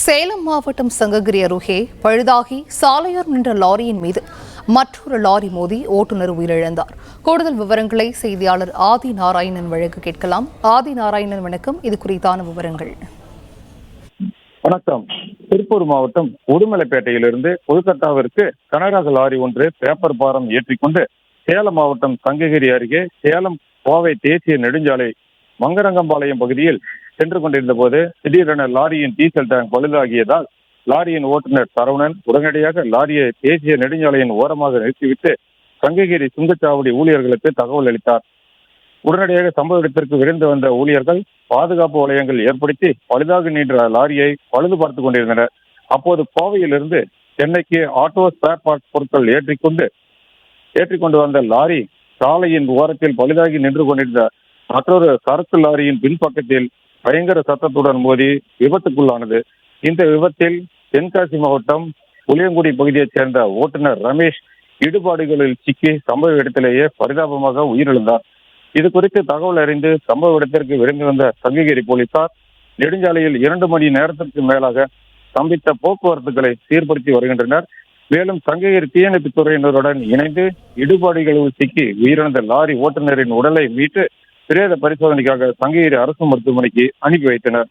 சேலம் மாவட்டம் சங்ககிரி அருகே பழுதாகி சாலையோர் நின்ற லாரியின் மீது மற்றொரு லாரி மோதி ஓட்டுநர் உயிரிழந்தார். கூடுதல் விவரங்களை செய்தியாளர் ஆதி நாராயணன் வழங்க கேட்கலாம். ஆதி நாராயணன், வணக்கம். இது குறித்தான விவரங்கள். வணக்கம். திருப்பூர் மாவட்டம் உடுமலைப்பேட்டையிலிருந்து கொல்கத்தாவிற்கு கனரக லாரி ஒன்று பேப்பர் பாரம் ஏற்றிக்கொண்டு சேலம் மாவட்டம் சங்ககிரி அருகே சேலம் கோவை தேசிய நெடுஞ்சாலை மங்கரங்கம்பாளையம் பகுதியில் சென்று கொண்டிருந்த போது திடீரென லாரியின் டீசல் டேங்க் பழுதாகியதால் லாரியின் ஓட்டுநர் சரவணன் உடனடியாக லாரியை தேசிய நெடுஞ்சாலையின் ஓரமாக நிறுத்திவிட்டு சங்ககிரி சுங்கச்சாவடி ஊழியர்களுக்கு தகவல் அளித்தார். உடனடியாக சம்பவ இடத்திற்கு விரைந்து வந்த ஊழியர்கள் பாதுகாப்பு வளையங்கள் ஏற்படுத்தி பழுதாக நின்ற லாரியை பழுது பார்த்துக் கொண்டிருந்தனர். அப்போது கோவையிலிருந்து சென்னைக்கு ஆட்டோ ஸ்பேர் பார்ட்ஸ் பொருட்கள் ஏற்றிக்கொண்டு வந்த லாரி சாலையின் ஓரத்தில் பழுதாகி நின்று கொண்டிருந்த மற்றொரு சரக்கு லாரியின் பின்பக்கத்தில் பயங்கர சத்தத்துடன் மோதி விபத்துக்குள்ளானது. இந்த விபத்தில் தென்காசி மாவட்டம் புளியங்குடி பகுதியைச் சேர்ந்த ஓட்டுநர் ரமேஷ் இடுபாடுகளில் சிக்கி சம்பவ இடத்திலேயே பரிதாபமாக உயிரிழந்தார். இது குறித்து தகவல் அறிந்து சம்பவ இடத்திற்கு விரைந்து வந்த சங்ககிரி போலீசார் நெடுஞ்சாலையில் 2 மணி நேரத்திற்கு மேலாக ஸ்தம்பித்த போக்குவரத்துகளை சீர்படுத்தி வருகின்றனர். மேலும் சங்ககிரி தீயணைப்பு துறையினருடன் இணைந்து இடுபாடுகளில் சிக்கி உயிரிழந்த லாரி ஓட்டுநரின் உடலை மீட்டு பிரேத பரிசோதனைக்காக சங்ககிரி அரசு மருத்துவமனைக்கு அனுப்பி வைத்தனர்.